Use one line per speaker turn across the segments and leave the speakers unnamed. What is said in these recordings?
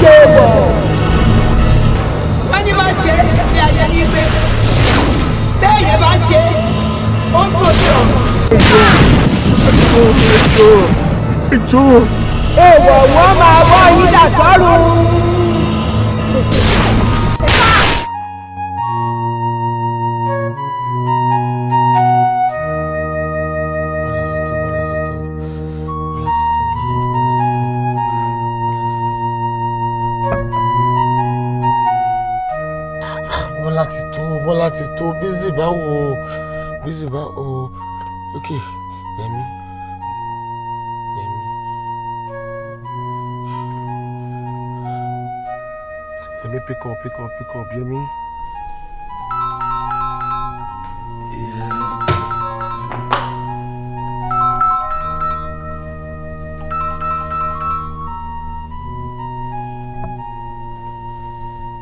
ṣe wọ̀. Wọ́n ní máa ṣe ní ayé ní gbé. Bẹ́ẹ̀ yẹn bá ṣe, ó ń kò jọ.
Ìjọ.
Èèwọ̀ wọ́n máa bọ́ yín dà sọ́run.
Bọ́lá ti tó busy báwo ok Yẹmi pick up Yẹmi.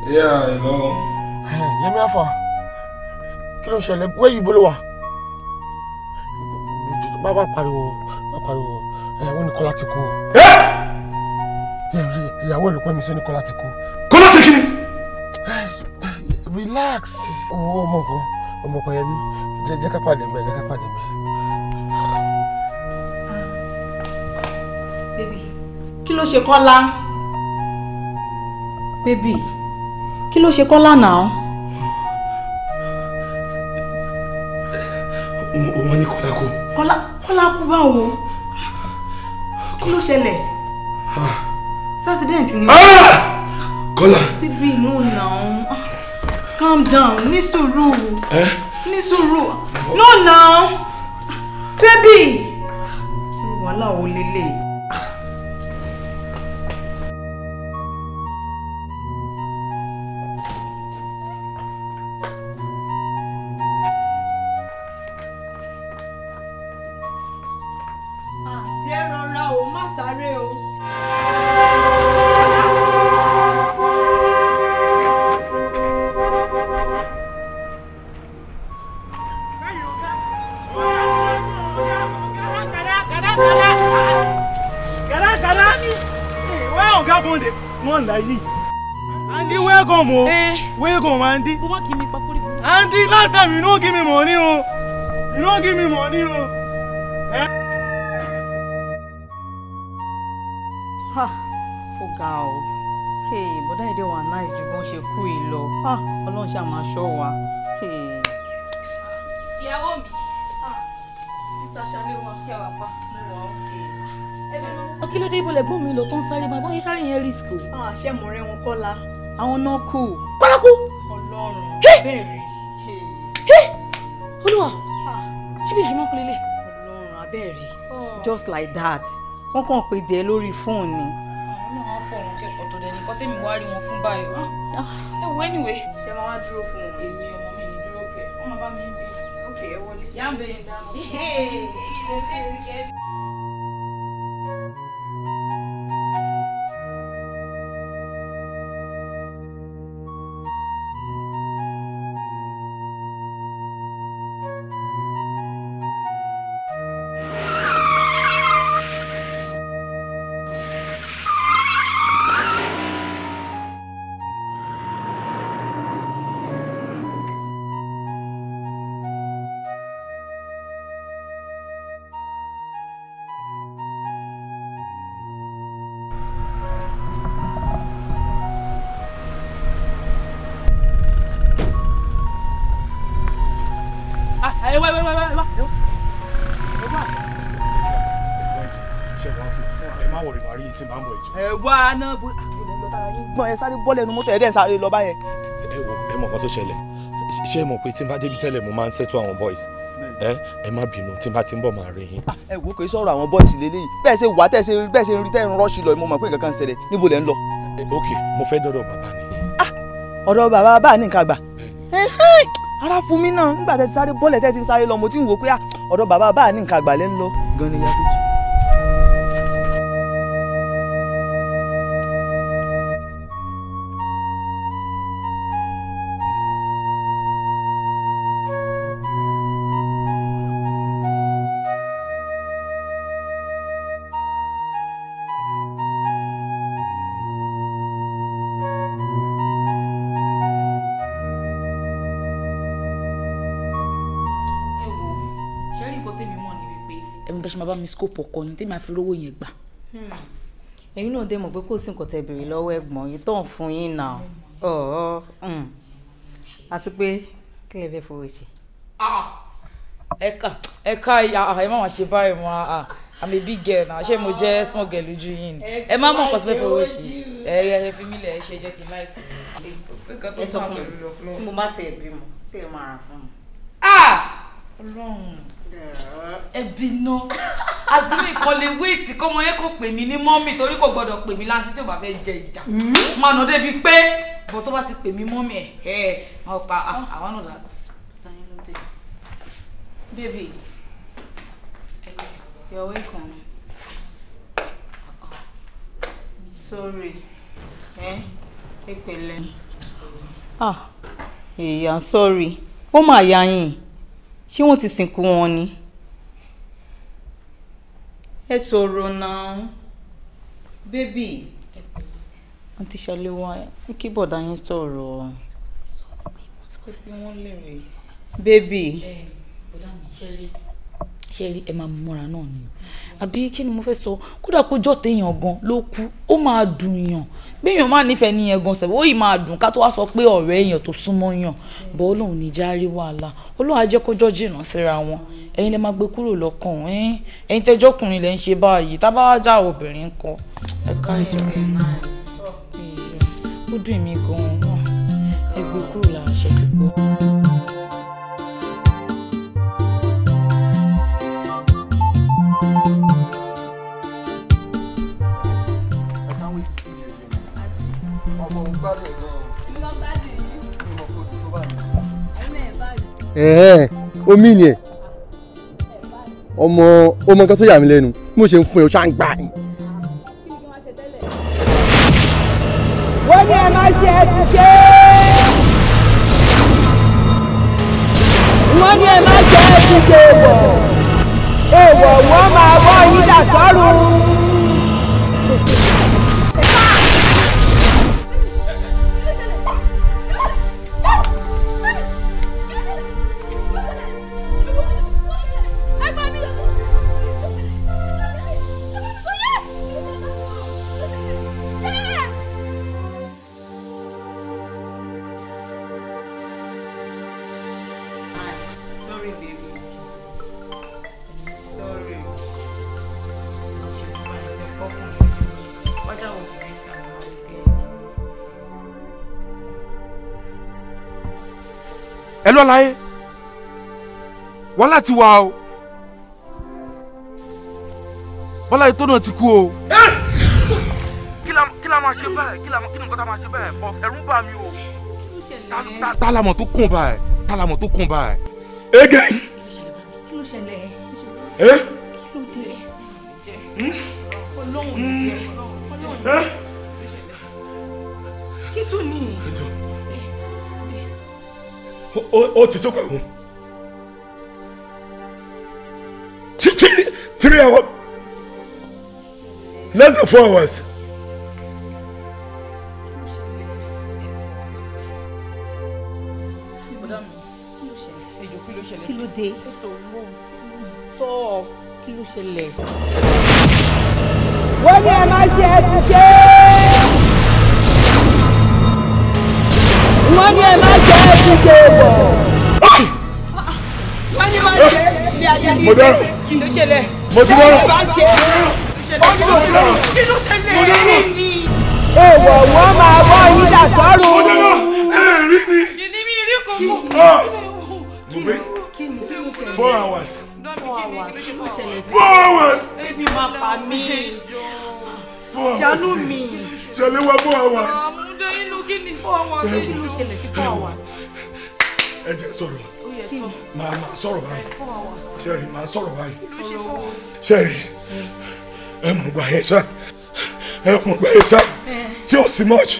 Yeah, hello.
Yẹmi afa. Kí ló ṣẹlẹ̀ where you bolo wa bàbá pariwo wọ́n ní Kọ́lá ti kú ìyàwó ẹ̀ ló pẹ́ mi sí ní Kọ́lá ti kú.
Kọ́lá ṣe kíni.
Relax ọmọkọ Yẹmi jẹ́ ká pàdé mẹ́.
Baby kí ló ṣe Kọ́lá baby kí ló ṣe Kọ́lá náà.
Wọ́n ní Kọ́lá kú.
Kọ́lá kú báwo? Kí ló ṣẹlẹ̀? Accident ni.
Kọ́lá.
Baby no now. Calm down. Ní sùúrù. Ní sùúrù. No now. Baby. Wàhálà ò lélẹ̀.
Andy. Andy, last time you don't give me money, oh. You don't give me money, oh.
Ha, ọ̀gá o. Hey, bọ̀dá ìdè wà nice ju bọ́n ṣe kú yìí lọ. Ha, Ọlọ́run ṣá máa ṣọ́ wa. Hey. Ìyàwó mi. Sister Shalewa, ṣé wà pa? Mo wà okay. Kí ló dé ibo lẹ́gbọ́n mi lọ tó ń sáré máa bọ́n sáré yẹn risk o. Ṣé mo rẹ́ wọn Kọ́lá? Àwọn náà kú. Kọ́lá kú. Ọlọ́run. Bẹ́ẹ̀ rí. Olúwa. Ṣé bí èṣù máa kú lélẹ̀? Ọlọ́run abẹ́ẹ̀rí. Just like that. Wọ́n kàn pè dé lórí fóònù ni. Àwọn náà wọ́n fọ̀rọ̀ kẹ́kọ̀ọ́ tó dẹni kọ́ tèmi wá rí wọn fún báyìí. Ẹ wo anyway. Ṣé máa wá dúró fún wọn? Èmi ọmọ mi ní dúró kẹ̀. Wọ́n máa bá mi ń bí. Ok, ẹ wọlé. Yá ń bẹ̀rẹ̀ dáná.
gbọ́n ẹ sáré bọ́lẹ̀ nu mọ́tò ẹ̀ dẹ̀ sáré lọ báyẹn.
ẹ wo ẹ mọ̀ kan tó ṣẹlẹ̀ ṣé ẹ mọ̀ pé tí n bá débi tẹ́lẹ̀ mo máa ń ṣètò àwọn boys ẹ má bínú tí n bá ti ń bọ̀ máa rí yín.
ẹ wo kò í sọ̀rọ̀ àwọn boys lélẹ́yìí bẹ́ẹ̀ ṣe wà bẹ́ẹ̀ ṣe ń rí tẹ́ ń rọ́ọ̀ṣì lọ mo mọ̀ pé nǹkan kan ń ṣẹlẹ̀ níbo lẹ́ ń lọ.
ok mo fẹ́ dọ́dọ̀ bàbá ni.
ọ̀dọ̀ bàbá bá ní nǹkan àgbà ara fún mi náà nígbà tẹ́ ti sáré bọ́lẹ̀ tẹ́ ti sáré lọ mo ti ń wò pé ọ̀dọ̀ bàbá bá ní nǹkan àgbà lẹ́ ń lọ gan ni yàtọ̀ jù.
bẹ́ẹ̀ ṣe máa bá mi scope ọkọ yín tí màá fi rówó yẹn gbà.
ẹ̀yin náà dé mọ̀ pé kò sí nǹkan tẹ́ béèrè lọ́wọ́ ẹ̀gbọ́n yìí tó ń fún yín náà àti pé kí lè fẹ́ fowó ṣe.
ẹ̀ka ẹ má wá ṣe báyìí mọ́ I'm a big girl now ṣé mo jẹ́ small girl lójú yín ni ẹ má mọ̀ nǹkan tó fẹ́ fowó ṣe ẹ fi mí lẹ̀ ẹ ṣe jẹ́ kí n láìpẹ́.
ẹ sọ fún mi tí mo bá tẹ̀ bímọ kí ẹ máa rà fún mi.
Ọlọ́run ẹbí náà azimi kan lè wéètì kọ́mọ yẹn kò pè mí ní mọ́mì torí kò gbọ́dọ̀ pè mí láti tí ò bá fẹ́ jẹ ìjà máa nà débi pé bọ́ tó bá ti pè mí mọ́mì máa pa àwọn náà láti.
Baby, you're welcome. Sorry. Pẹ̀lẹ́. Èèyàn sorry. Ó mà yá yín. Ṣé wọ́n ti sìnkú wọn ni? Ẹ sọ̀rọ̀ náà. Baby. Àǹtí Ṣaléwá, ní kí bọ̀dá yín sọ̀rọ̀. Baby.
Bọ̀dá mi ṣẹ́rí ẹ máa múra náà ni àbí kí ni mo fẹ́ sọ kódà kó jọ́ téèyàn gan ló kú ó máa dùn yàn béèyàn máa nífẹ̀ẹ́ níyẹn gan sẹ̀wọ́ ó yìí máa dùn ká tó wá sọ pé ọ̀rẹ́ èèyàn tó súnmọ́ yàn bọ́ Ọlọ́run ní járí wàhálà Ọlọ́run á jẹ́ kó jọ́ jìnnà síra wọn ẹ̀yin lè máa gbé kúrò lọ́kàn ẹ̀yin tẹ́jọ́kùnrin lẹ́ ń ṣe báyìí tá bá wá já obìnrin kọ ẹ ká ìjà ó dùn mí gan-an ẹ gbé kúrò lára ṣe ti gbọ́.
Omi ni ẹ ọmọ nǹkan tó yà mí lẹ́nu bí mo ṣe ń fún ẹ o ṣáà ń gbà ní.
wọ́n ní ẹ máa ṣe ẹ ti ṣe wọ́n ní ẹ máa ṣe ẹ ti ṣe èèwọ̀ wọ́n máa wọ́ yín dà sọ́run.
ẹ lọ láyé wọ́n láti wá o bọ́lá ètò náà ti kú o. kí la máa ṣe báyìí kí ni nǹkan tá a máa ṣe báyìí bọ́ ẹ̀rù bà mí o. tálámọ̀ tó kún báyìí tálámọ̀ tó kún báyìí. again.
kí ló ṣẹlẹ̀
kí
ló dé Ọlọ́run jẹ́ Ọlọ́run kí tún ní.
ó ti tó pẹ̀lú 3 hours less than 4 hours.
kí ló dé tọ́ kí ló ṣẹlẹ̀.
wọ́n ní ẹ máa ṣe ẹ ti ṣe wọ́n ní ẹ máa ṣe ẹ ti ṣe wọ́n ní máa ṣe ilé ayé ní ìgbé kí ló ṣẹlẹ̀
mo ti wọ́n
bá ṣe
kí ló ṣẹlẹ̀
èèwọ̀ wọ́n máa wọ́ yín dà sọ́run.
rí mi.
ìní mi rí kò mọ̀.
mo gbé 4 hours.
4
hours.
ebi máa pa mí.
4 hours.
ṣàánú mi.
ṣẹlẹ̀ wá 4 hours.
àmúdé inú kí ni 4 hours. kí ló ṣẹlẹ̀ sí 4 hours.
ẹ jẹ́ sọ̀rọ̀ máa sọ̀rọ̀ báyìí ṣẹ́ẹ̀rì máa sọ̀rọ̀ báyìí ṣẹ́ẹ̀rì ẹ mọ̀ gbà yẹn sá tí ò sí much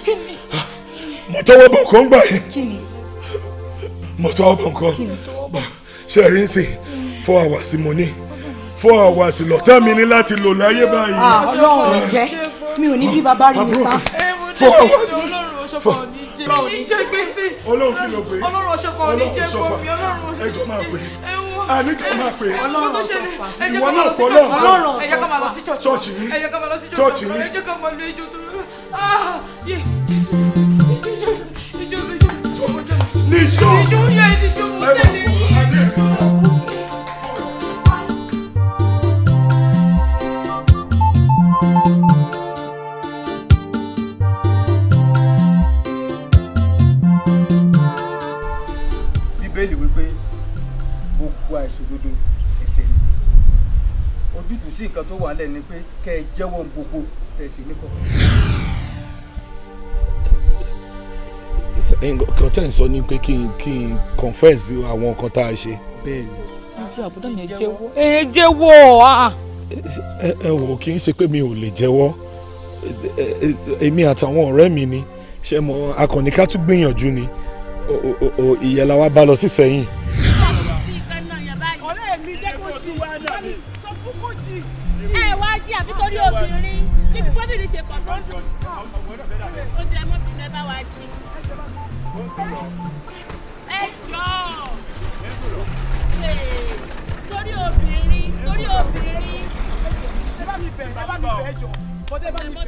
mo tọwọ́ bọ̀ kàn gbà yẹn mo tọwọ́ bọ̀ kàn ṣẹ́ẹ̀rì ń sìn 4 hours mo ní 4 hours lọ́tà mi ní láti lò láyé báyìí.
Ọlọ́run jẹ́ mi ò ní bí bàbá rí mi sá.
4 hours
bá ò ní jẹ́ gbèsè.
Ọlọ́run kí ló gbé.
Ọlọ́run ọ̀ṣọ́fà ò ní jẹ́ gbọ́ mi Ọlọ́run.
Ẹjọ́ máa pè. Àníkẹ́ máa pè.
Ọlọ́run ọ̀ṣọ́fà.
Ìwọ náà pọ̀ Ọlọ́run.
Ẹ jẹ́ ká máa lọ sí
Chọ́ọ̀chì yín.
Ẹ jẹ́ ká máa lọ sí
Chọ́ọ̀chì yín.
Ẹ jẹ́ ká máa lọ ijó tó.
Níṣó.
Níṣó yẹ níṣó mo tẹ̀lé yín.
Bíbélì wípé gbogbo àìṣòdodo ẹ̀ṣẹ̀ ni ojútùú sí nǹkan tó wà lẹ́nu ni pé kẹ́ ẹ jẹ́wọ́ gbogbo tẹ̀sí níkọ̀.
nǹkan tẹ́ ń sọ ni pé kí n confess àwọn nǹkan tá a ṣe.
Bẹ́ẹ̀ni.
Ojú àbúdá mi ẹ jẹ́wọ́.
Ẹ wò kì í ṣe pé mi ò lè jẹ́wọ́ èmi àtàwọn ọ̀rẹ́ mi ni ṣe mọ akọni ká tún gbìyànjú ni ìyẹn la wá bá lọ sí Ìsẹ́yìn.
Ọ̀rẹ́ mi jẹ́ kó ti wá náà sọ fún kó ti.
Ẹ wá jí àbí torí obìnrin kí ni gómìnà ṣe pọ̀ tó ń dùn. Ó jẹ́ mọ́bìnrin ẹ bá wa jí. Ẹ jọ torí obìnrin.
Ẹ bá mi bẹ̀ ẹ jọ. Bọ́dé bá mi bẹ̀.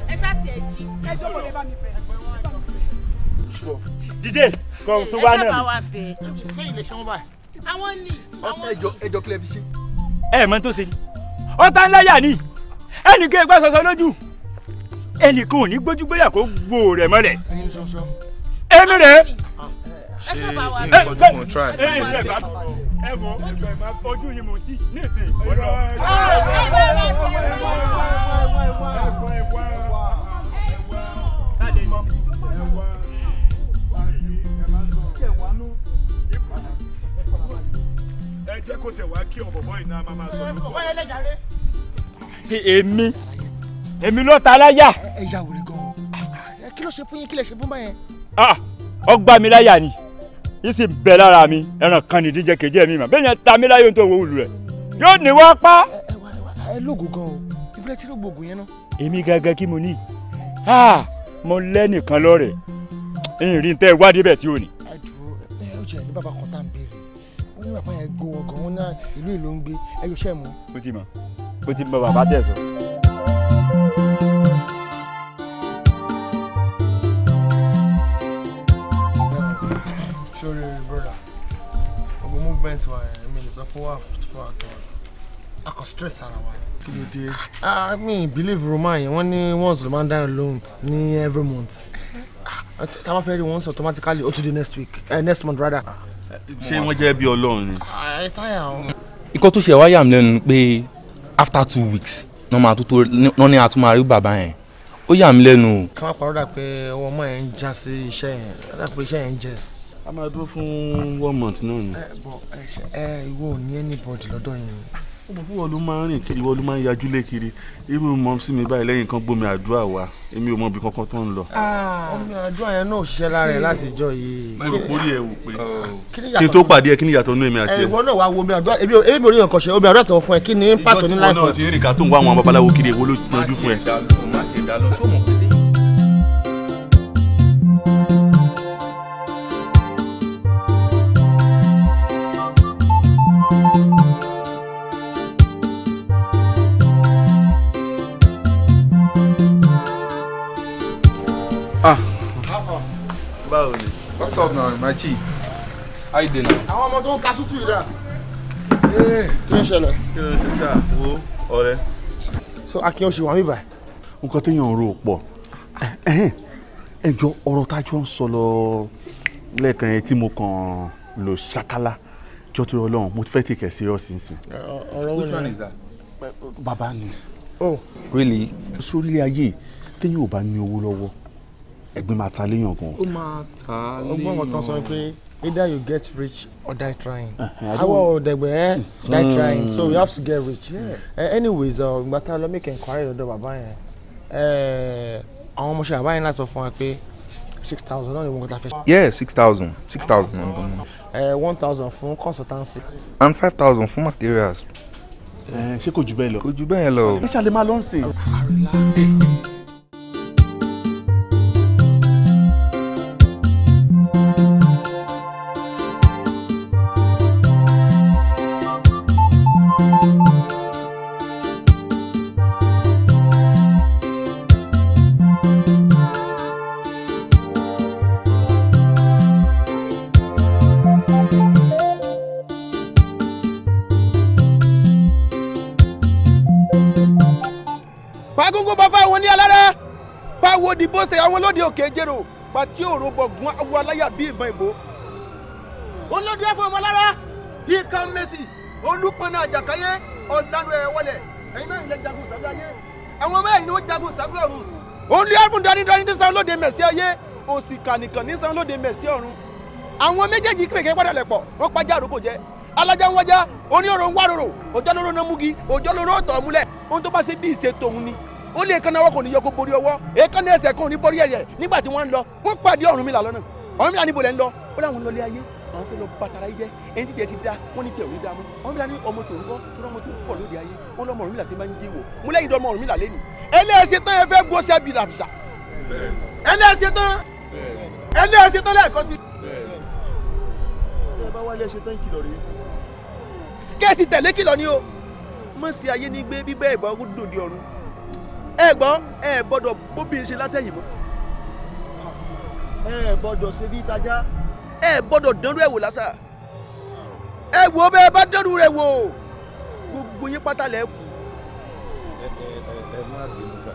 Ẹ ṣáàtì ẹ jí.
Ẹ jọ bọ́dé bá mi bẹ̀.
Dídé kọ́ tó bá náà.
Ẹ ṣáà bá wa bẹ̀.
Sẹ́yìn lè ṣe wọ́n báyìí.
Àwọn ni.
ẹjọ́ kílẹ̀ fi ṣe.
Ẹ mọ̀ tó ṣe ni ọ̀tá ńlá yà ni ẹnìkan ẹgbẹ́ sọ̀sọ̀ lójú ẹnìkan ò ní gbójúgbóyà kó gbó rẹ̀ mọ́lẹ̀.
Ẹyin ṣoṣo.
Èmi rẹ̀.
Ẹ ṣáà bá wa bẹ̀.
nǹkan tí mo try.
Ẹ wo ojú yìí mo ti ní ìsìn.
Ẹ jẹ́ kó tẹ̀ wá kí ọ̀bọ̀bọ̀ iná máa sọ
Èmi ló ta láyà.
Ẹ ya wèrè gan-an. Kí ló ṣe fún yín kí lè ṣe fún báyẹn?
Ọgbà mi láyà ni yìí sì bẹ lára mi ẹran kan ní díjẹ kejì mi mà bẹ́ẹ̀ yẹn ta mi láyò tó wọ olù rẹ̀ yóò ní wá pa.
Ẹ lóògùn gan o ìbílẹ̀ tí ló gbóògùn yẹn náà.
Èmi gangan kí mo ní mo lẹ́nìkan lọ́rẹ̀ ẹ̀yìn rí tẹ́ ìwádìí bẹ̀ tí ò ní.
Ẹ dúró ó jẹ́ ní bàbá kan tá à ń béèrè wọ́n ní bàbá yẹn gbó wọn gan wọn náà ìlú ìlú ń gbé ẹ yóò ṣe é mú.
Mo ti mọ bàbá tẹ̀ sọ.
Sorry brother ọgbọ́n movement wa ẹ̀ mi lè sọ pé wà fún àtọ̀ akọ stress ara wa. Kí ló dé? I mean believe Roman yẹn wọ́n ní once ló máa ń dá loan ní every month tá a bá fẹ́ rí once automatically ó tún di next week next month rather.
Ṣé wọ́n jẹ́ bí Ọlọ́run ni?
Ẹ táyà o.
Nǹkan tó ṣe wá yà mí lẹ́nu pé after 2 weeks wọ́n ní àtúmọ̀ àrí bàbá yẹn ó yà mí lẹ́nu.
Ká má parọ́ dà pé ọwọ́ ọmọ yẹn ń já sí iṣẹ́ yẹn dà pé iṣẹ́ yẹn ń jẹ.
A máa dúró fún 1 month náà ni.
Ìwọ ò ní anybody lọ́dọ̀ yẹn.
Ìwọ ló máa ń rìn kiri, ìwọ ló máa ń yajú lé kiri. Irú mọ̀ sí mi báyìí lẹ́yìn kan gbómi àdúrà wa, èmi ò mọ ibi kankan tó ń lọ.
Omi àdúrà yẹn náà ò ṣiṣẹ́ lára ẹ̀ láti ìjọ yìí.
Báyìí kò rí ẹ wò pé kí n tó pàdé ẹ kí ni ìyàtọ̀ nínú èmi àti ẹ.
Ìwọ náà wá wo omi àdúrà èmi ò rí nǹkan ṣe omi àdúrà tó fún ẹ kí ni impact ní láìpẹ́.
Ìjọ tí wọn náà ti rìn ká tó ń wá àwọn babaláwo kiri èwo ló yanjú fún ẹ. Báwo ni?
What's up now, my chief? How you doing now?
Àwọn ọmọ tó ń ta tútù yìí dà. Kí ló ń ṣẹlẹ̀?
Kí ló ń ṣe ṣáà wo ọ̀rẹ́?
So Akin oṣù wà mí báyìí.
Nǹkan téèyàn rò pọ̀. Ẹjọ́ ọ̀rọ̀ tájọ́ ń sọ lọ lẹ́ẹ̀kan yẹn tí mo kàn lò ṣàkálà jọ́ tó Ọlọ́run mo ti fẹ́ take it serious nísìn.
Which one is that?
Bàbá ni.
Oh.
Really?
Sórí ayé téèyàn ò bá ní owó lọ́wọ́ ẹ̀gbin máa ta léèyàn gan.
Ó máa ta léèyàn.
Ọgbọ́n ọ̀tàn sọ pé either you get rich or die trying. Àwọn ọ̀dẹ̀gbẹ̀ die trying so you have to get rich. Anyways ìgbà tá a lọ make inquiry lọ́dọ̀ bàbá yẹn àwọn ọmọọṣẹ́ bàbá yẹn láti sọ fún wa pé 6,000 náà ni wọ́n ta fẹ́.
Yeah, 6,000. 6,000.
1,000 fún consultancy.
And 5,000 fún materials.
Ṣé kò jù bẹ́ẹ̀ lọ?
Kò jù bẹ́ẹ̀ lọ.
Ẹ ṣàlè máa lọ sí.
pàgógó bá fáwọn ní alára báwo dìbò ṣe àwọn lóde òkè jèrò pàtí òrò bọ̀gùn awọ aláyà bíi ìbọn ìbò. olóde fún ọmọ lára bíi kan mẹ́sì olùpọ̀nà àjàkáyé ọ̀dàlù ẹ̀ wọlé ẹ̀yin náà ilẹ̀ jagun sábẹ́ ayé àwọn mẹ́rin ni ó jagun sábẹ́ ọ̀run. olùyẹ fún dánidáni ní sanwó lóde mẹ̀sí ayé òsì kànìkàn ní sanwó lóde mẹ̀sí ọ̀run. àwọn méjèèjì kékeré padà lẹ̀ pọ̀ wọ́n pàjá àròkò jẹ́ alájà ń wájà oníhòòrò ń wáròrò òjò lóró náà múgi òjò lóró ọ̀tọ̀ múlẹ̀ ohun tó bá ṣe bí ìṣe tòun ni ó lè kánná ọwọ́ kò ní yọ kó borí ọwọ́ èékánná ẹsẹ̀ kò ní borí ẹ̀yẹ nígbà tí wọ́n ń lọ wọ́n pàdé Ọ̀rúnmìlà lọ́nà Ọ̀rúnmìlà níbo lẹ́ ń lọ ó láwọn ń lọlé ayé àwọn fẹ́ lọ bàtàrà yìí jẹ́ ẹni tí tiẹ̀ ti dá wọ́n ní tiẹ̀ ò ní dá mọ́ Ọ̀rúnmìlà ní ọmọ tòun kọ́ tó ọmọ tòun pọ̀ lóde ayé wọ́n lọ́mọ Ọ̀rúnmìlà ti máa ń jí wò mú lẹ́yìn dọ́mọ Ọ̀rúnmìlà lẹ́nu ẹlẹ́ẹ̀ṣẹ̀ tán ẹ fẹ́ gbọ́ ṣẹ́bi làbìṣà ẹlẹ́ẹ̀ṣẹ̀ tán lẹ́ẹ̀kọ́ sí. ẹ bá wálé ẹṣẹ tán kìlọ̀ rèé kẹ́sì tẹ̀lé kìlọ̀ ni o mọ̀ sí ayé ní gbé bíbẹ́ ìbọn ó dòde ọ̀run ẹ gbọ́ ẹ gbọ́dọ̀ bóbi ṣe látẹ̀yìn mọ́ ẹ gbọ́dọ̀ ṣe bí ìtajà ẹ gbọ́dọ̀ dánrú ẹ̀ wò lásà ẹ wò bẹ́ẹ̀ bá dánrú rẹ̀ wò gbogbo yín pátá lẹ̀ kù.
ẹ má bínú sá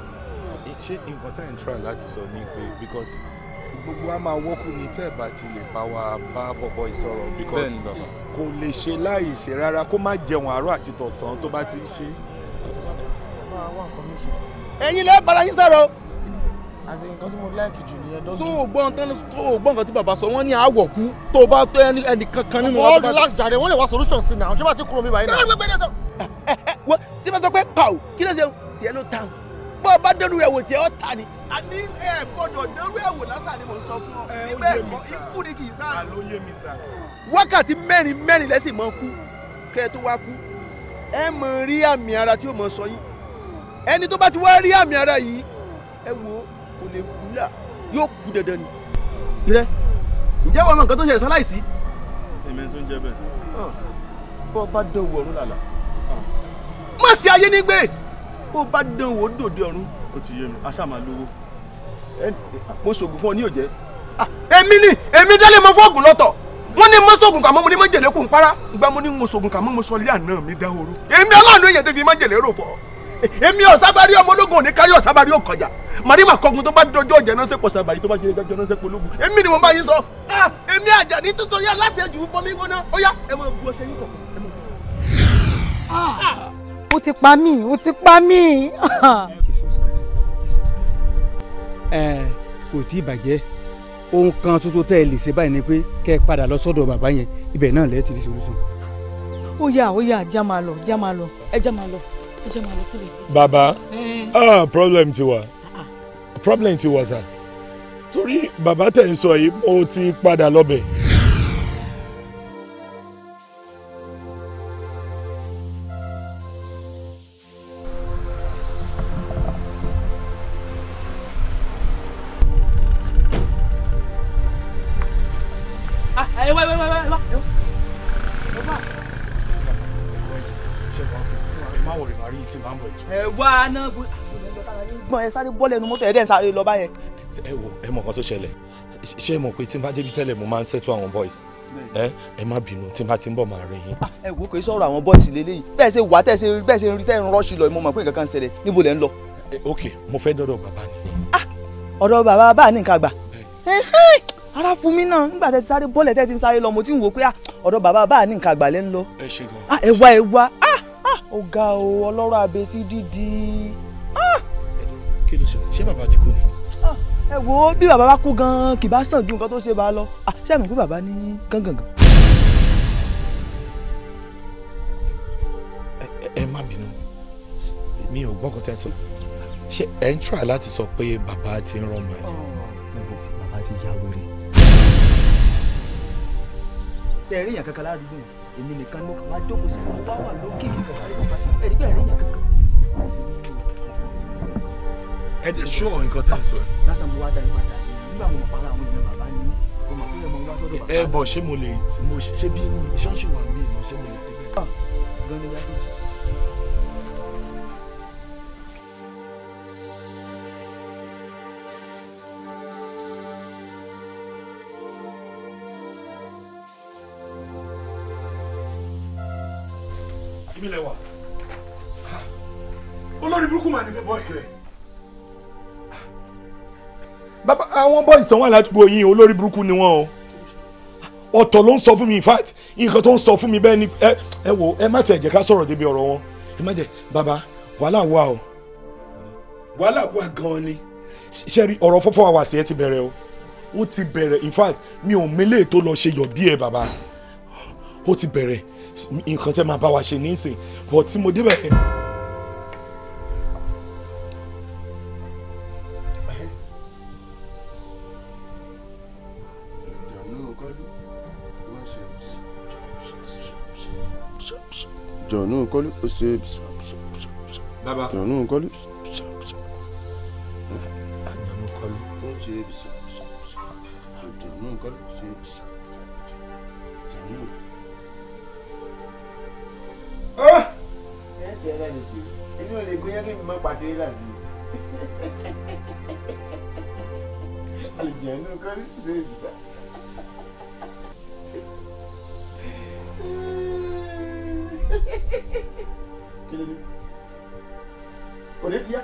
ṣé nǹkan tá ẹ̀ ń try láti sọ ní pé because gbogbo wa máa wọ́kù ní tẹ́ ẹ̀ bá ti lè bá wa bá bọ̀bọ̀ ìsọ̀rọ̀ because kò lè ṣe láì ṣe rárá kó má jẹun àárọ̀ àti tọ̀sán tó bá ti ṣe.
ẹ̀yin lẹ́ bára yín sọ̀rọ̀.
àti nǹkan tí mo láìkì jù nìyẹn dọ́gì.
tó o gbọ́ nǹkan tí bàbá sọ wọ́n ní àwọ̀ kú tó o bá tó ẹnì kankan nínú wa.
all relax jàre wọ́n lè wá solution sí náà ṣé bá ti kúrò mi báyìí náà.
wọ́n tí wọ́n sọ pé pàù kí ló ṣe tiẹ̀ ló ta bọ́ ọ bá dẹnu rẹ̀ wò tiẹ̀ ọ́ ta ni. àní ẹ gbọ́dọ̀ dẹnu rẹ̀ wò lásán ni mò ń sọ fún ọ. ibẹ̀ kọ́ ikú ni kì í sáà.
àlóyè mi sá.
wákàtí mẹ́rin lẹ́sìn mọ́ kú kẹ́ ẹ tó wá kú ẹ mọ̀ rí àmì ara tí ó mọ̀ sọ yín ẹni tó bá ti wá rí àmì ara yìí ẹ wo kò lè kú là yóò kú dandan ni. ìrẹ ǹjẹ́ wọ́n mọ nǹkan tó ṣe ẹ̀sán láìsí.
èmi tó ń jẹ bẹ́ẹ̀.
bọ́ bá dán wò ọ̀run làlà má sí ayé nígbè bó bá dán wò ó dòde ọ̀run.
ó ti yé mi aṣá máa lówó.
mo ṣògùn fún ọ ní òjẹ́. èmi dálé mọ fọ́ọ̀gùn lọ́tọ̀ wọ́n ní mo ṣògùn kàmọ́ mo ní májèlé kò ń para gba mo ní mo ṣògùn kàmọ́ mo sọ ilé àná mi dáhoro. èmi ọlọ́run èyàn tó fi májèlé rò fọ́ èmi ọ̀sábàrí ọmọ ológun òní kárí ọ̀sábàrí ọ̀kọ̀jà màrímà kọ́gun tó bá dọjọ́ ọ̀jẹ̀ náà sẹ́pọ̀ sábàrí tó bá jẹ́ ẹjọ́ náà sẹ́pọ̀ ológun èmi ni mo bá yín sọ. èmi Àjàní tuntun yá láti ẹjù bọmí gbóná ó yá ẹ máa bu ọṣẹ yín kọ̀ọ̀kan.
ó ti pa mí ó ti pa mí.
kò tí ì bàjẹ́ ohun kan ṣoṣo tẹ́ ẹ lè ṣe báyìí ni pé kẹ́ ẹ padà lọ sọ́dọ̀ bàbá yẹn ibẹ̀ náà lẹ́ẹ̀ ti rí solution.
ó yá já máa lọ ẹ já máa lọ síbẹ̀.
bàbá problem ti wà sá torí bàbá tẹ̀ ń sọ yìí mo ti padà lọ́bẹ̀.
gbọ́n ẹ sáré bọ́lẹ̀ nu mọ́tò ẹ̀ dẹ́ sáré lọ báyẹn.
ẹ wo ẹ mọ nǹkan tó ṣẹlẹ̀ ṣé ẹ mọ̀ pé tí n bá débi tẹ́lẹ̀ mo máa ń ṣètò àwọn boys ẹ má bínú tí n bá ti ń bọ̀ máa rẹ̀ yín.
ẹ wo kò í sọ̀rọ̀ àwọn boys lélẹ́yìí bẹ́ẹ̀ ṣe wà bẹ́ẹ̀ ṣe rí tẹ́ ń rọ́ọ̀ṣì lọ mo mọ̀ pé nǹkan kan ń ṣẹlẹ̀ níbo lẹ́ ń lọ.
ok mo fẹ́ dọ́dọ̀ bàbá ni.
ọ̀dọ̀ bàbá bá ní nǹkan àgbà ara fún mi náà nígbà tẹ́ ti sáré bọ́lẹ̀ tẹ́ ti ń sáré lọ mo ti ń wò pé ọ̀dọ̀ bàbá bá ní nǹkan àgbà lẹ́ ń lọ.
ẹ ṣe gan.
ẹ wá ó ga o ọlọ́rọ̀ abetí dídí.
kí ló ṣẹlẹ̀ ṣé bàbá ti kú ni.
ẹ wo bí bàbá bá kú gan kì bá sàn ju nǹkan tó ṣe bá lọ ṣé àmì pé bàbá ní gángan.
ẹ má bínú mi ò gbọ́ nǹkan tẹ́ ẹ sọ ṣé ẹ ń try láti sọ pé bàbá ti ń rán mọ́ ẹ.
bàbá ti ya wèrè. ṣe ẹ̀rí èèyàn kankan ládùúgbò èmi nìkan ló kàn wá jókòó sí i wá wà lókè kíkan sáré sí i ẹ̀rí bẹ́ẹ̀ rí èèyàn kankan.
ẹ dẹ̀ ṣọ́ nǹkan tẹ́ ẹ sọ ẹ.
lásán mo wá dá ní padà nígbà mo para àwọn èèyàn bàbá ní o mọ̀ pé ẹ mọ wá sọ́dọ̀ bàbá.
ẹ bọ̀ ṣé mo lè ṣe bí ṣọ́ọ̀ṣì wà ní ìmọ̀ ṣé mo lè débẹ̀.
gan ni wá sí.
ìbílẹ̀ wa olórí burúkú mà ní kẹ́ bọ́ ìkẹ́. Bàbá àwọn bọ́ọ̀lù sàn wà ládùúgbò yín olórí burúkú ni wọ́n o. Ọ̀tọ̀ ló ń sọ fún mi in fact nǹkan tó ń sọ fún mi bẹ́ẹ̀ ni ẹ wò ẹ má tẹ̀ jẹ́ ká sọ̀rọ̀ débi ọ̀rọ̀ wọn. Ẹ má jẹ́ bàbá wàhálà wà o. Wàhálà wà gan-an ni. Ṣé rí ọ̀rọ̀ 4 hours ẹ ti bẹ̀rẹ̀ o. Ó ti bẹ̀rẹ̀ in fact mi ò mélé tó lọ ṣe yọ̀dí ẹ̀ bàbá. Ó ti bẹ̀rẹ̀ nǹkan tẹ́ máa bá wa ṣe nísìn but tí mo débẹ̀ yẹn.
Jọ̀nù kọ́lù ó ṣe
bàbá
jọ̀nù kọ́lù.
Jọ̀nù kọ́lù
ó ṣe jọ̀nù kọ́lù ó ṣe jọ̀nù. Ẹsẹ̀ ẹ̀rọ ni kì í èmi ò lè gbé yẹn kí n má pàtẹ́rẹ́ láti mi. Jọ̀nù kọ́lù ó ṣe bìsà. Kílódé? Kò ní ti yá.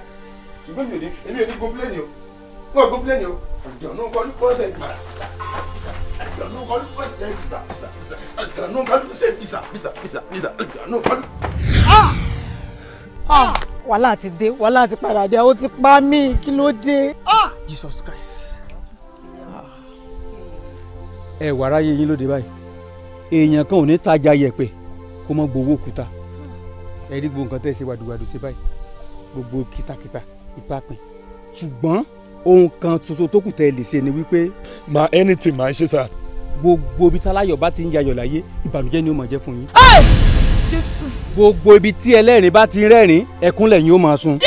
Ṣùgbọ́n èmi ò ní kọ́ńpléènì o. Wọ́n kọ́ńpléènì o. Àjọ̀nù kọ́lù pọ́sẹ̀ bìsà. Àjọ̀nù kọ́lù pọ́sẹ̀ bìsà. Àjọ̀nù kọ́lù pọ́sẹ̀ bìsà. Àjọ̀nù kọ́lù.
Wàhálà ti dé, wàhálà ti padà dé, ó ti pa mí, kí ló dé?
Jesus Christ. Ẹ wà ráyé yín lóde báyìí. Èèyàn kan ò ní tajà yẹ̀pẹ̀ kó mọ́ gbowó òkúta. Ẹ rí gbogbo nǹkan tẹ́ ẹ ṣe wàdùwàdù ṣe báyìí. Gbogbo kìtàkìtà ipá pin. Ṣùgbọ́n ohun kan tuntun tó kù tẹ́ ẹ lè ṣe ni wípé.
Ma anything máa ń ṣe sá.
Gbogbo ibi táláyọ̀ bá ti ń yayọ̀ láyé ìbànújẹ́ ni ó máa jẹ́ fún yín. Gbogbo ibi tí ẹlẹ́rìn bá ti ń rẹ́rìn ẹkún lẹ́yìn ó máa sun.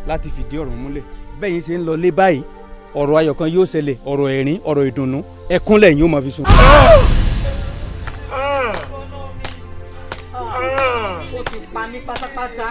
Láti fìdí ọ̀rọ̀ múlẹ̀ bẹ́ẹ̀ yín ṣe ń lọ lé báyìí ọ̀rọ̀ ayọ̀ kan yóò ṣẹlẹ̀ ọ̀rọ̀ ẹ̀rín ọ̀rọ̀ ìdùnnú ẹkún lẹ́yìn ó máa fi sun.
Ó ti pa mí pátápátá.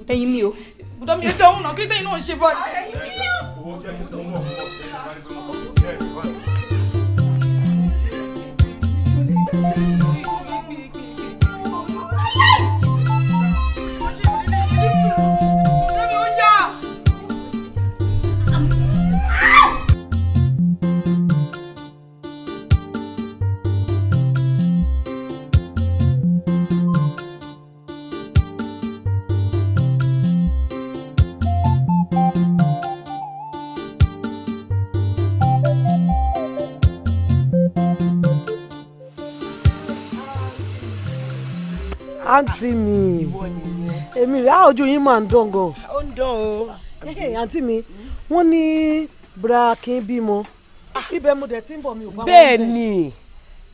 Ẹyin mi o.
Bùdá mi ẹ dáhùn náà kí tẹ́yìn náà ṣe báyìí.
Àǹtí mi èmi rẹ̀ ojú yín máa ń dán gan.
Ó ń dán o.
Àǹtí mi wọ́n ní bra kí n bímọ ibẹ̀ mo dẹ̀ tí ń bọ̀ mi ò bá wọn.
bẹ́ẹ̀ ni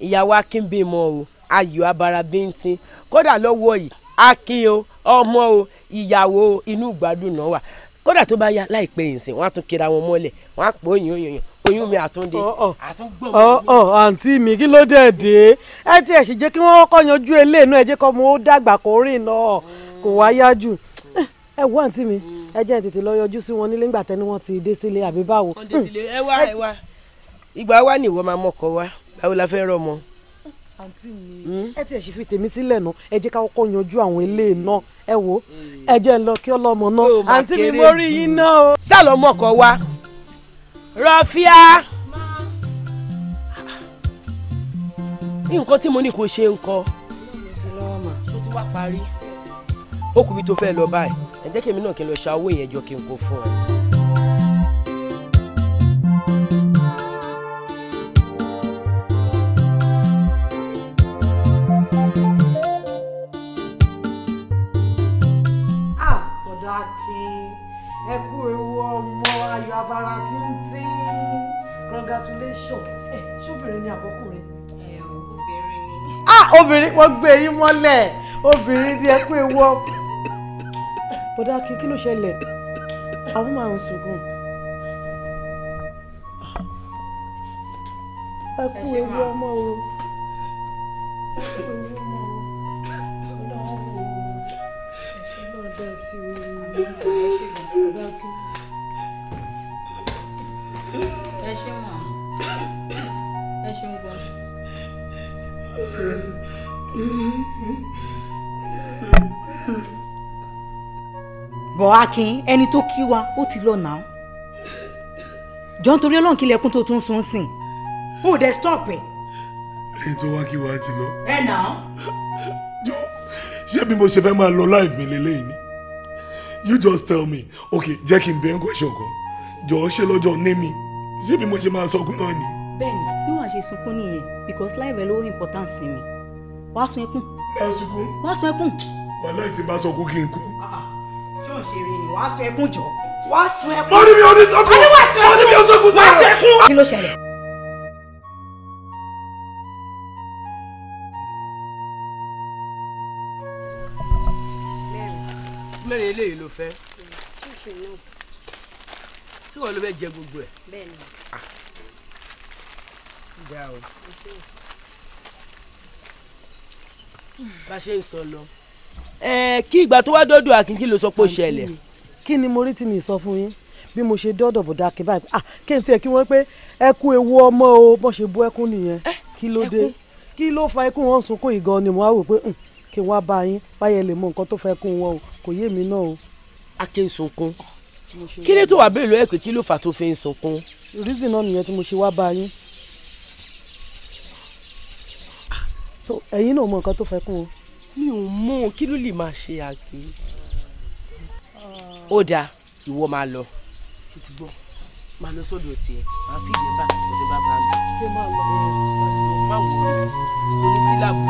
ìyàwó Akínbímọ o ayọ̀ abara bíntín kódà lọ́wọ́ yìí Akin o ọmọ o ìyàwó inú ìgbádùn náà wà kódà tó bá yá láìpẹ́ yìí sìn wọ́n á tún kíra wọn mọ́lẹ̀ wọ́n á pò oyún mi àtúndé
àǹtí mi kí ló dé dé ẹ tiẹ̀ sì jẹ́ kí wọ́n kọ́ yanjú eléyìí náà ẹ jẹ́ kọ́ mo dàgbà kó rìn náà kò wá yájú ẹ wo àǹtí mi ẹ jẹ́ tètè lọ yọjú sí wọn nílé ńgbà tẹ́ni wọ́n ti dé sílé àbí báwo.
wọ́n dé sílé ẹ wá ìgbà wa ni ìwọ máa mọ̀kọ́ wa báwo la fẹ́ rọmọ.
àǹtí mi ẹ tiẹ̀ sì fi tèmi sílẹ̀ náà ẹ jẹ́ ká kọ́kọ́ yanjú àwọn eléyìí náà ẹ wo ẹ jẹ́ ń lọ kí ọlọ́mọ náà àǹtí mi mo rí yín náà o.
sálọ mọ̀kọ́ wa Rọ́fíà nǹkan tí mo ní kò ṣe ń kọ́ ṣó ti wá parí ó kù bí tó fẹ́ lọ báyìí ẹ jẹ́ kí èmi náà kí n lọ ṣa owó yẹn jọ kí n kó fún ẹ.
ọ̀dà Akin ẹ kú ewu ọmọ ayọ̀ abara tíntín congratulations ṣóbìnrin ni àbọ́kùnrin.
obìnrin ni.
obìnrin wọ́n gbé yín mọ́lẹ̀ obìnrin ni ẹ kú ewu ọmọ. bọ̀dá Akin kí ló ṣẹlẹ̀ àwọn máa ń sunkún. ẹ kú ewu ọmọ o.
ẹ ṣe mọ ẹ ṣe ń gbọ́. bọ̀ Akin ẹni tó kí wa ó ti lọ náà jọ nítorí Ọlọ́run kí lẹkùn tó tún sun sìn ó dẹ stop ẹ.
ẹni tó wá kí wa ti lọ.
ẹ náà.
jọ ṣé bí mo ṣe fẹ́ máa lọ láì gbìn lélẹ́yìn ni you just tell me okay jẹ́ kí n bẹ́ẹ̀ ń question kan jọ̀ọ́ ṣe lọ́jọ́ ní mi ṣé bí mo ṣe máa sọkún náà ni.
bẹ́ẹ̀ni bí wàá ṣe sunkún nìyẹn because life ẹ ló important sí mi wàá sun ẹkún.
wàá sunkún.
wàá sun ẹkún.
wàhálà tí n bá sọkún kí n kú.
ṣé ò ń ṣeré ni wàá sun ẹkún jọ. wàá sun ẹkún.
ó ní mi ò ní sọkún. ó ní mi ò sọkún sọ̀rọ̀.
wàá sun ẹkún. kí ló ṣẹlẹ̀.
mẹ́rin eléyìí ló fẹ́ tí wọ́n ló fẹ́ jẹ gbogbo ẹ̀.
bẹ́ẹ̀ni.
ìjà o bá ṣe ń sọ lọ. kí ìgbà tó wá dọ́dọ̀ Akin kí ló sọ pé ó ṣẹlẹ̀.
kí ni mo rí tí mi sọ fún yín bí mo ṣe dọ́dọ̀ bọ̀dá Akin báyìí kí n tiẹ̀ kí wọ́n pé ẹ kú ewu ọmọ o bọ́n ṣe bú ẹkún nìyẹn kí ló dé kí ló fa ẹkún wọn sunkún ìgan ni mo wá wò pé kí n wá bá yín báyẹn lè mọ nǹkan tó fẹ́ kún wọn o kò yé mi náà o.
Akin sunkún kí ló tó wà bẹ́ẹ̀ lọ́yẹ̀ pé kí ló fà tó fi ń sunkún.
reason náà nìyẹn tí mo ṣe wá bá yín. so ẹ̀yin náà mọ nǹkan tó fẹ́ kún o.
mi ò mọ kí ló lè máa ṣe Akin. ó dáa ìwọ máa lọ títí gbọ́ máa lọ sọ́dọ̀ tiẹ̀ máa fi ìyẹn bá ọdún bá bá mi.
kí máa lọ
máa wọ onísíláàbù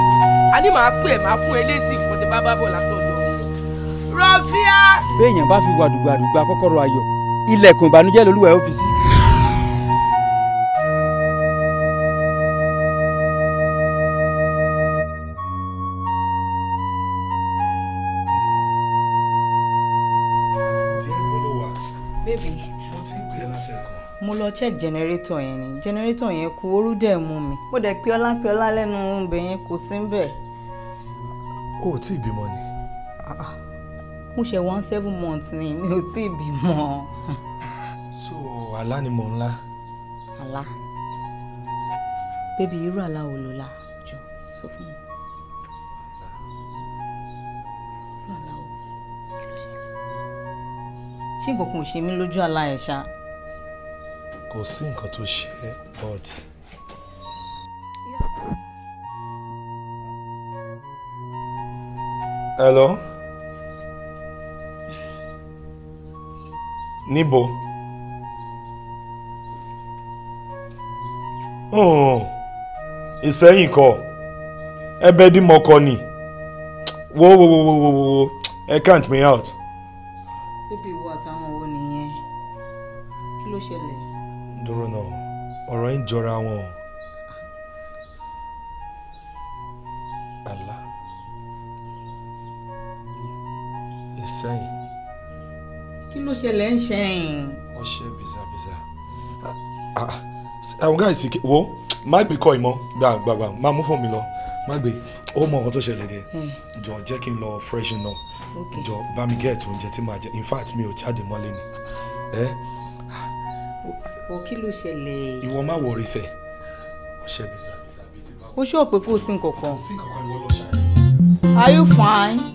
a ní máa pè máa fún eléyìí nǹkan tí bá bá bọ̀ látọ̀dọ̀ Rọ́fíà.
béèyàn bá fi gbàdúgbàdù gba kọ́kọ́rọ́ ayọ̀ ilẹ̀kùn ìbànújẹ́ lolúwa ẹ̀ ó fi sí.
bébì mo lọ check generator yẹn ni generator yẹn kú ooru dẹ̀ mú mi mo dẹ̀ pé ọlá lẹ́nu oúnjẹ yẹn kò sí ń bẹ̀.
o ò tí ì bímọ ni.
mo ṣe 17 months ni mi ò tí ì bímọ.
so àlá ni mò ń lá.
àlá bébì irú àlá wo ló lá jọ sọ fún mi. irú àlá wo kí ló ṣẹlẹ̀ ṣé nǹkan kan ò ṣe mí lójú àlá ẹ̀ ṣá.
kò sí nǹkan tó ṣe é but. hello. níbo. Ìsẹ́yìn kọ́ ẹbẹ dí mọ́kọ ni wo ẹ count me out.
bébí wo àtàwọn wo nìyẹn kí ló ṣẹlẹ̀.
dúró náà ọ̀rọ̀ yín jọra wọn. àlá ìsẹ́yìn.
kí ló ṣẹlẹ̀ ń ṣẹ́yìn.
ọṣẹ bizabiza. àwọn guys wo má gbé kọ́ ìmọ̀ gbàgbà má mú fún mi lọ má gbé ó mọ nǹkan tó ṣẹlẹ̀ dé jọ jẹ́ kí n lọ freshen up jọ bá mi get oúnjẹ tí màá jẹ in fact mi ò jáde mọ́lé ni.
kí ló ṣẹlẹ̀.
ìwọ má wọrí sẹ ọṣẹ bizabiza bíi ti bá.
ó ṣọ́ pé kò sí nǹkan kan.
kò sí nǹkan kan ìwọ lọ ṣàlàyé.
Are you fine?